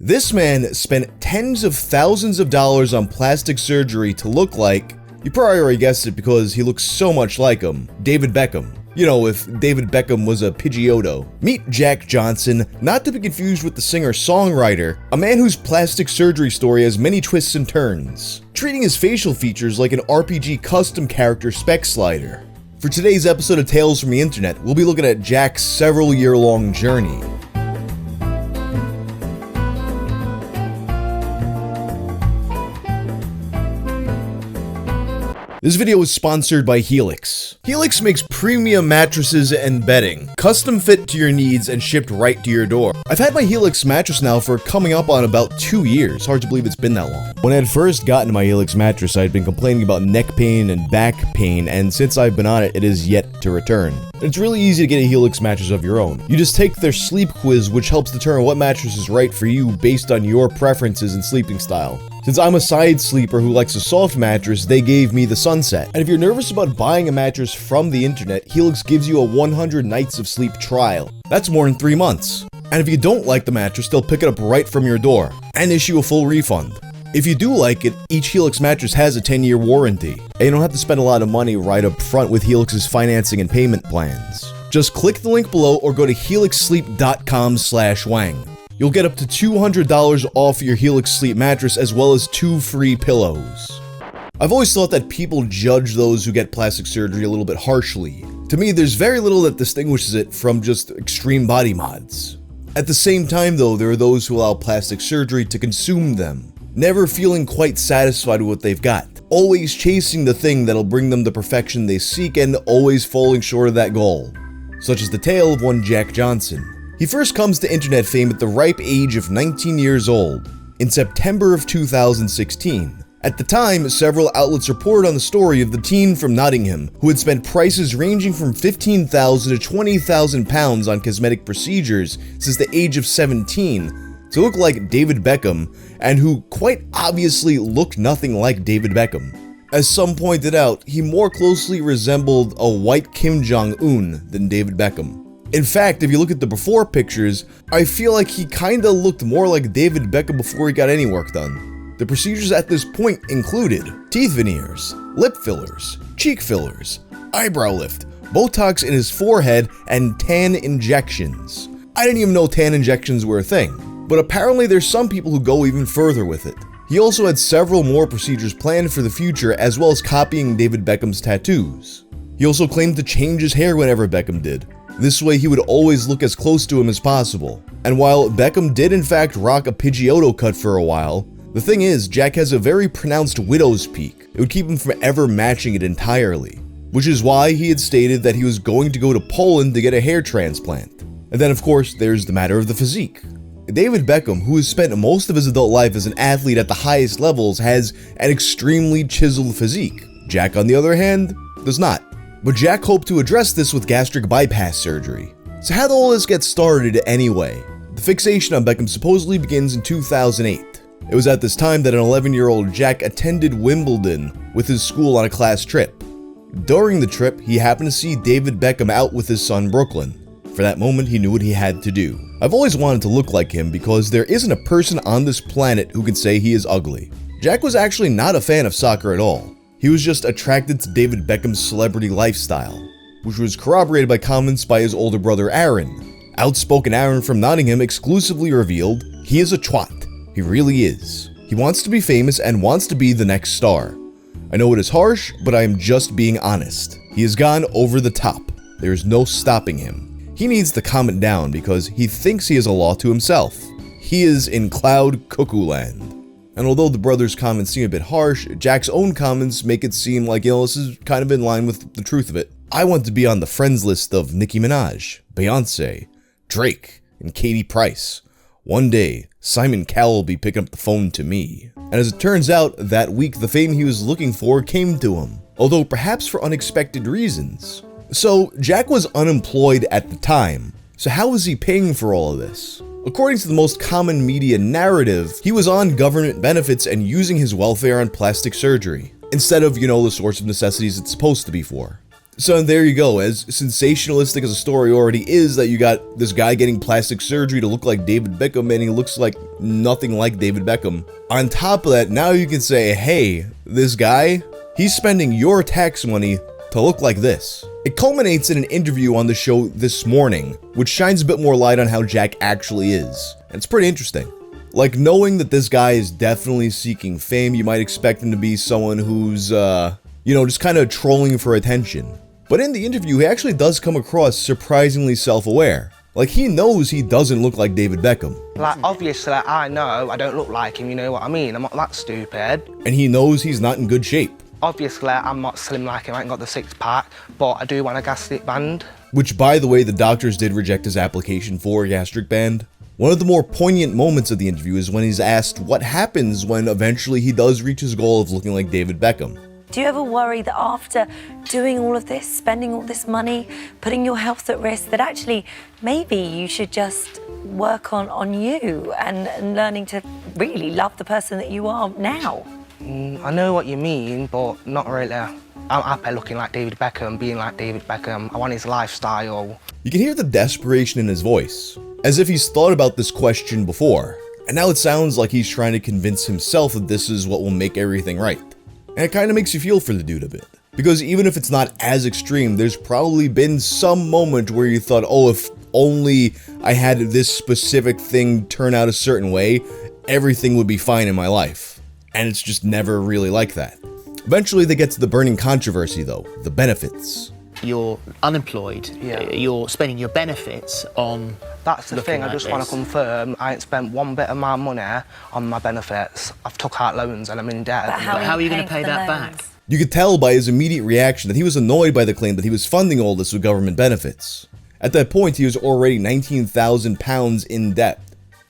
This man spent tens of thousands of dollars on plastic surgery to look like, you probably already guessed it because he looks so much like him, David Beckham. You know, if David Beckham was a Pidgeotto. Meet Jack Johnson, not to be confused with the singer-songwriter, a man whose plastic surgery story has many twists and turns, treating his facial features like an RPG custom character spec slider. For today's episode of Tales from the Internet, we'll be looking at Jack's several year-long journey. This video is sponsored by Helix. Helix makes premium mattresses and bedding, custom fit to your needs and shipped right to your door. I've had my Helix mattress now for coming up on about 2 years. Hard to believe it's been that long. When I had first gotten my Helix mattress, I had been complaining about neck pain and back pain, and since I've been on it, it is yet to return. It's really easy to get a Helix mattress of your own. You just take their sleep quiz, which helps determine what mattress is right for you based on your preferences and sleeping style. Since I'm a side sleeper who likes a soft mattress, they gave me the Sunset. And if you're nervous about buying a mattress from the internet, Helix gives you a 100 nights of sleep trial. That's more than 3 months. And if you don't like the mattress, they'll pick it up right from your door and issue a full refund. If you do like it, each Helix mattress has a 10-year warranty, and you don't have to spend a lot of money right up front with Helix's financing and payment plans. Just click the link below or go to helixsleep.com/wang. You'll get up to $200 off your Helix Sleep mattress as well as 2 free pillows. I've always thought that people judge those who get plastic surgery a little bit harshly. To me, there's very little that distinguishes it from just extreme body mods. At the same time though, there are those who allow plastic surgery to consume them, never feeling quite satisfied with what they've got, always chasing the thing that'll bring them the perfection they seek and always falling short of that goal. Such is the tale of one Jack Johnson. He first comes to internet fame at the ripe age of 19 years old, in September of 2016. At the time, several outlets reported on the story of the teen from Nottingham who had spent prices ranging from £15,000 to £20,000 on cosmetic procedures since the age of 17 to look like David Beckham, and who quite obviously looked nothing like David Beckham. As some pointed out, he more closely resembled a white Kim Jong-un than David Beckham. In fact, if you look at the before pictures, I feel like he kinda looked more like David Beckham before he got any work done. The procedures at this point included teeth veneers, lip fillers, cheek fillers, eyebrow lift, Botox in his forehead, and tan injections. I didn't even know tan injections were a thing, but apparently there's some people who go even further with it. He also had several more procedures planned for the future, as well as copying David Beckham's tattoos. He also claimed to change his hair whenever Beckham did. This way he would always look as close to him as possible. And while Beckham did in fact rock a Pidgeotto cut for a while, the thing is, Jack has a very pronounced widow's peak. It would keep him from ever matching it entirely. Which is why he had stated that he was going to go to Poland to get a hair transplant. And then of course, there's the matter of the physique. David Beckham, who has spent most of his adult life as an athlete at the highest levels, has an extremely chiseled physique. Jack, on the other hand, does not. But Jack hoped to address this with gastric bypass surgery. So how did all this get started anyway? The fixation on Beckham supposedly begins in 2008. It was at this time that an 11-year-old Jack attended Wimbledon with his school on a class trip. During the trip, he happened to see David Beckham out with his son Brooklyn. For that moment, he knew what he had to do. I've always wanted to look like him because there isn't a person on this planet who can say he is ugly. Jack was actually not a fan of soccer at all. He was just attracted to David Beckham's celebrity lifestyle, which was corroborated by comments by his older brother Aaron. Outspoken Aaron from Nottingham exclusively revealed, he is a twat. He really is. He wants to be famous and wants to be the next star. I know it is harsh, but I am just being honest. He has gone over the top. There is no stopping him. He needs to calm it down because he thinks he is a law to himself. He is in cloud cuckoo land. And although the brothers' comments seem a bit harsh, Jack's own comments make it seem like, this is kind of in line with the truth of it. I want to be on the friends list of Nicki Minaj, Beyonce, Drake, and Katie Price. One day, Simon Cowell will be picking up the phone to me. And as it turns out, that week the fame he was looking for came to him, although perhaps for unexpected reasons. So, Jack was unemployed at the time. So how was he paying for all of this? According to the most common media narrative, he was on government benefits and using his welfare on plastic surgery, instead of, the source of necessities it's supposed to be for. So there you go, as sensationalistic as a story already is that you got this guy getting plastic surgery to look like David Beckham and he looks like nothing like David Beckham. On top of that, now you can say, hey, this guy, he's spending your tax money to look like this. It culminates in an interview on the show this morning, which shines a bit more light on how Jack actually is. And it's pretty interesting. Like, knowing that this guy is definitely seeking fame, you might expect him to be someone who's, just kind of trolling for attention. But in the interview, he actually does come across surprisingly self-aware. Like, he knows he doesn't look like David Beckham. Like, obviously, I know I don't look like him, you know what I mean? I'm not that stupid. And he knows he's not in good shape. Obviously, I'm not slim like him, I ain't got the six-pack, but I do want a gastric band. Which, by the way, the doctors did reject his application for a gastric band. One of the more poignant moments of the interview is when he's asked what happens when eventually he does reach his goal of looking like David Beckham. Do you ever worry that after doing all of this, spending all this money, putting your health at risk, that actually maybe you should just work on you and learning to really love the person that you are now? I know what you mean, but not really. I'm happy looking like David Beckham, being like David Beckham. I want his lifestyle. You can hear the desperation in his voice, as if he's thought about this question before. And now it sounds like he's trying to convince himself that this is what will make everything right. And it kind of makes you feel for the dude a bit. Because even if it's not as extreme, there's probably been some moment where you thought, oh, if only I had this specific thing turn out a certain way, everything would be fine in my life. And it's just never really like that. Eventually they get to the burning controversy though, the benefits. You're unemployed, you're spending your benefits on... That's the thing, I just want to confirm, I ain't spent one bit of my money on my benefits. I've took out loans and I'm in debt. But how are you going to pay that back? You could tell by his immediate reaction that he was annoyed by the claim that he was funding all this with government benefits. At that point, he was already £19,000 in debt,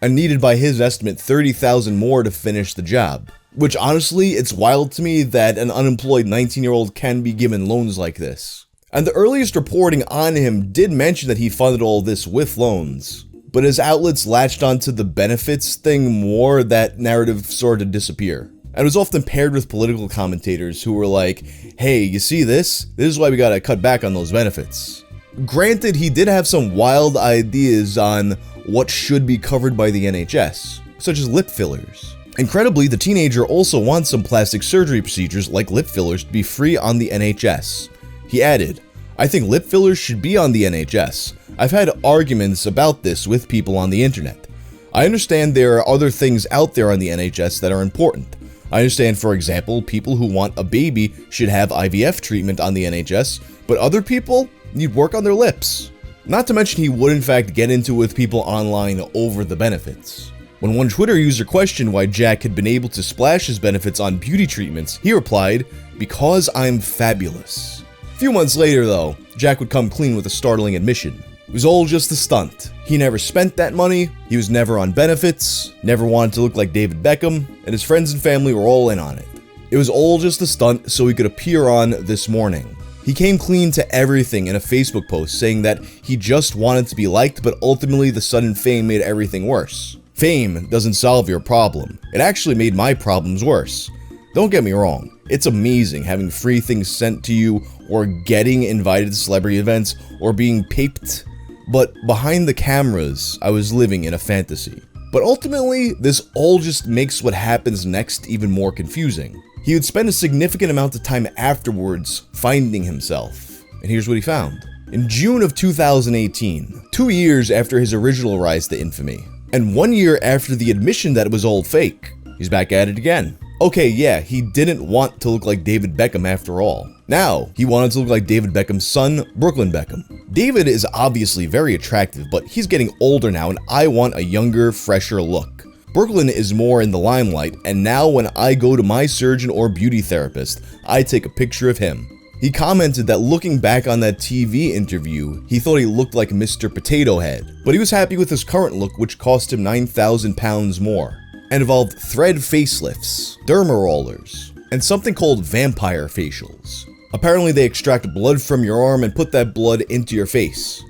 and needed by his estimate $30,000 more to finish the job. Which honestly, it's wild to me that an unemployed 19-year-old can be given loans like this. And the earliest reporting on him did mention that he funded all this with loans. But as outlets latched onto the benefits thing more, that narrative started to disappear. And it was often paired with political commentators who were like, hey, you see this? This is why we gotta cut back on those benefits. Granted, he did have some wild ideas on what should be covered by the NHS, such as lip fillers. Incredibly, the teenager also wants some plastic surgery procedures like lip fillers to be free on the NHS. He added, I think lip fillers should be on the NHS. I've had arguments about this with people on the internet. I understand there are other things out there on the NHS that are important. I understand, for example, people who want a baby should have IVF treatment on the NHS, but other people need work on their lips. Not to mention he would in fact get into it with people online over the benefits. When one Twitter user questioned why Jack had been able to splash his benefits on beauty treatments, he replied, because I'm fabulous. A few months later though, Jack would come clean with a startling admission. It was all just a stunt. He never spent that money, he was never on benefits, never wanted to look like David Beckham, and his friends and family were all in on it. It was all just a stunt so he could appear on This Morning. He came clean to everything in a Facebook post saying that he just wanted to be liked, but ultimately the sudden fame made everything worse. Fame doesn't solve your problem. It actually made my problems worse. Don't get me wrong, it's amazing having free things sent to you or getting invited to celebrity events or being paped, but behind the cameras, I was living in a fantasy. But ultimately, this all just makes what happens next even more confusing. He would spend a significant amount of time afterwards finding himself, and here's what he found. In June of 2018, 2 years after his original rise to infamy, and 1 year after the admission that it was all fake, he's back at it again. Okay, yeah, he didn't want to look like David Beckham after all. Now, he wanted to look like David Beckham's son, Brooklyn Beckham. David is obviously very attractive, but he's getting older now and I want a younger, fresher look. Brooklyn is more in the limelight, and now when I go to my surgeon or beauty therapist, I take a picture of him. He commented that looking back on that TV interview, he thought he looked like Mr. Potato Head, but he was happy with his current look, which cost him £9,000 more. And involved thread facelifts, derma rollers, and something called vampire facials. Apparently they extract blood from your arm and put that blood into your face.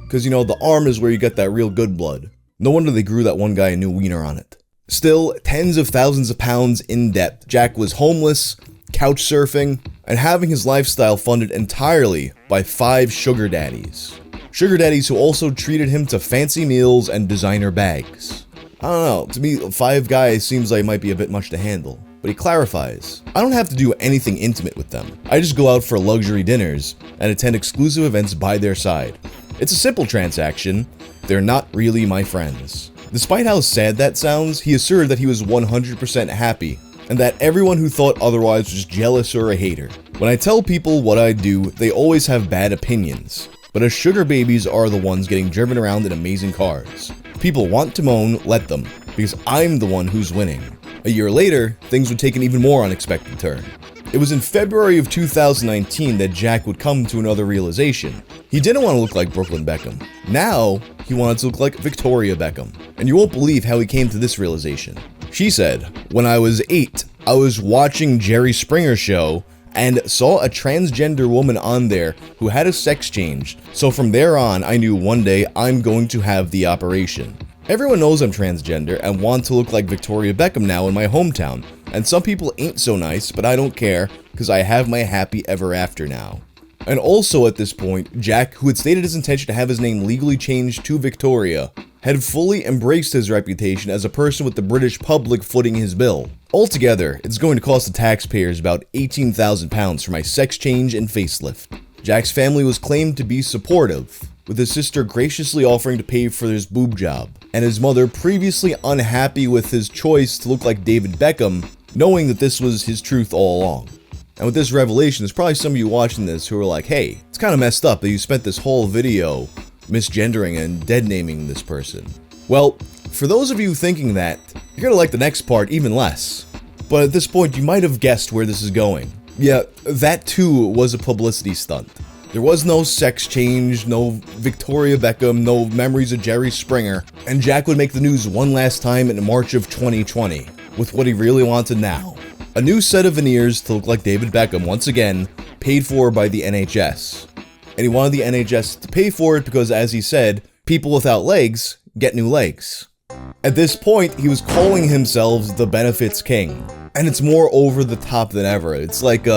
Cause you know, the arm is where you get that real good blood. No wonder they grew that one guy a new wiener on it. Still, tens of thousands of pounds in debt, Jack was homeless, couch surfing, and having his lifestyle funded entirely by 5 sugar daddies. Sugar daddies who also treated him to fancy meals and designer bags. I don't know, to me 5 guys seems like it might be a bit much to handle. But he clarifies, I don't have to do anything intimate with them. I just go out for luxury dinners and attend exclusive events by their side. It's a simple transaction. They're not really my friends. Despite how sad that sounds, he asserted that he was 100% happy and that everyone who thought otherwise was jealous or a hater. When I tell people what I do, they always have bad opinions. But as sugar babies are the ones getting driven around in amazing cars. People want to moan, let them, because I'm the one who's winning. A year later, things would take an even more unexpected turn. It was in February of 2019 that Jack would come to another realization. He didn't want to look like Brooklyn Beckham. Now, he wanted to look like Victoria Beckham. And you won't believe how he came to this realization. She said, when I was 8, I was watching Jerry Springer's show and saw a transgender woman on there who had a sex change. So from there on, I knew one day I'm going to have the operation. Everyone knows I'm transgender and want to look like Victoria Beckham now in my hometown. And some people ain't so nice, but I don't care, because I have my happy ever after now. And also at this point, Jack, who had stated his intention to have his name legally changed to Victoria, had fully embraced his reputation as a person with the British public footing his bill. Altogether, it's going to cost the taxpayers about £18,000 for my sex change and facelift. Jack's family was claimed to be supportive, with his sister graciously offering to pay for his boob job, and his mother previously unhappy with his choice to look like David Beckham, knowing that this was his truth all along. And with this revelation, there's probably some of you watching this who are like, hey, it's kind of messed up that you spent this whole video misgendering and dead-naming this person. Well, for those of you thinking that, you're gonna like the next part even less. But at this point, you might have guessed where this is going. Yeah, that too was a publicity stunt. There was no sex change, no Victoria Beckham, no memories of Jerry Springer, and Jack would make the news one last time in March of 2020, with what he really wanted now. A new set of veneers to look like David Beckham once again, paid for by the NHS. And he wanted the NHS to pay for it because, as he said, people without legs get new legs. At this point, he was calling himself the benefits king. And it's more over the top than ever. It's like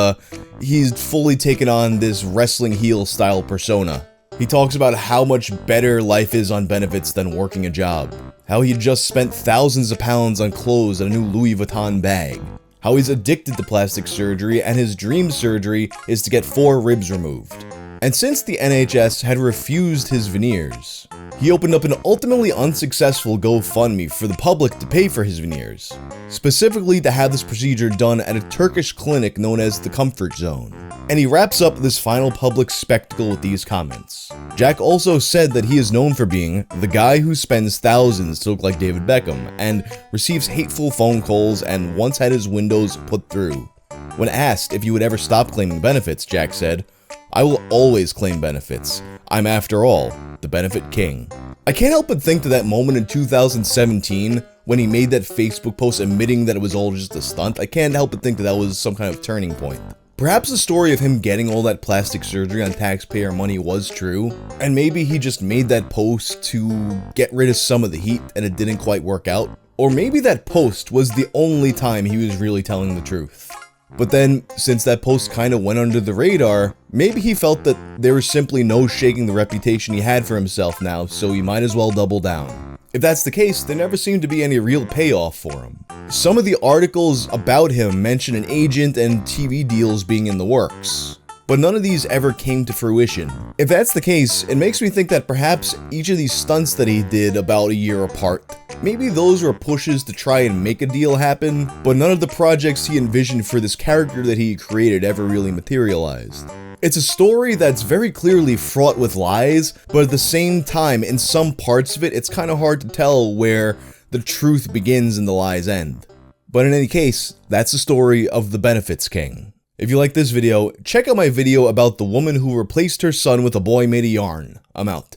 he's fully taken on this wrestling heel style persona. He talks about how much better life is on benefits than working a job. How he just spent thousands of pounds on clothes and a new Louis Vuitton bag. How he's addicted to plastic surgery and his dream surgery is to get 4 ribs removed. And since the NHS had refused his veneers, he opened up an ultimately unsuccessful GoFundMe for the public to pay for his veneers, specifically to have this procedure done at a Turkish clinic known as the Comfort Zone. And he wraps up this final public spectacle with these comments. Jack also said that he is known for being the guy who spends thousands to look like David Beckham and receives hateful phone calls and once had his windows put through. When asked if he would ever stop claiming benefits, Jack said, I will always claim benefits. I'm, after all, the benefit king. I can't help but think to that moment in 2017 when he made that Facebook post admitting that it was all just a stunt. I can't help but think that was some kind of turning point. Perhaps the story of him getting all that plastic surgery on taxpayer money was true, and maybe he just made that post to get rid of some of the heat and it didn't quite work out. Or maybe that post was the only time he was really telling the truth. But then, since that post kind of went under the radar, maybe he felt that there was simply no shaking the reputation he had for himself now, so he might as well double down. If that's the case, there never seemed to be any real payoff for him. Some of the articles about him mention an agent and TV deals being in the works, but none of these ever came to fruition. If that's the case, it makes me think that perhaps each of these stunts that he did about a year apart, maybe those were pushes to try and make a deal happen, but none of the projects he envisioned for this character that he created ever really materialized. It's a story that's very clearly fraught with lies, but at the same time, in some parts of it, it's kind of hard to tell where the truth begins and the lies end. But in any case, that's the story of the Benefits King. If you like this video, check out my video about the woman who replaced her son with a boy made of yarn. I'm out.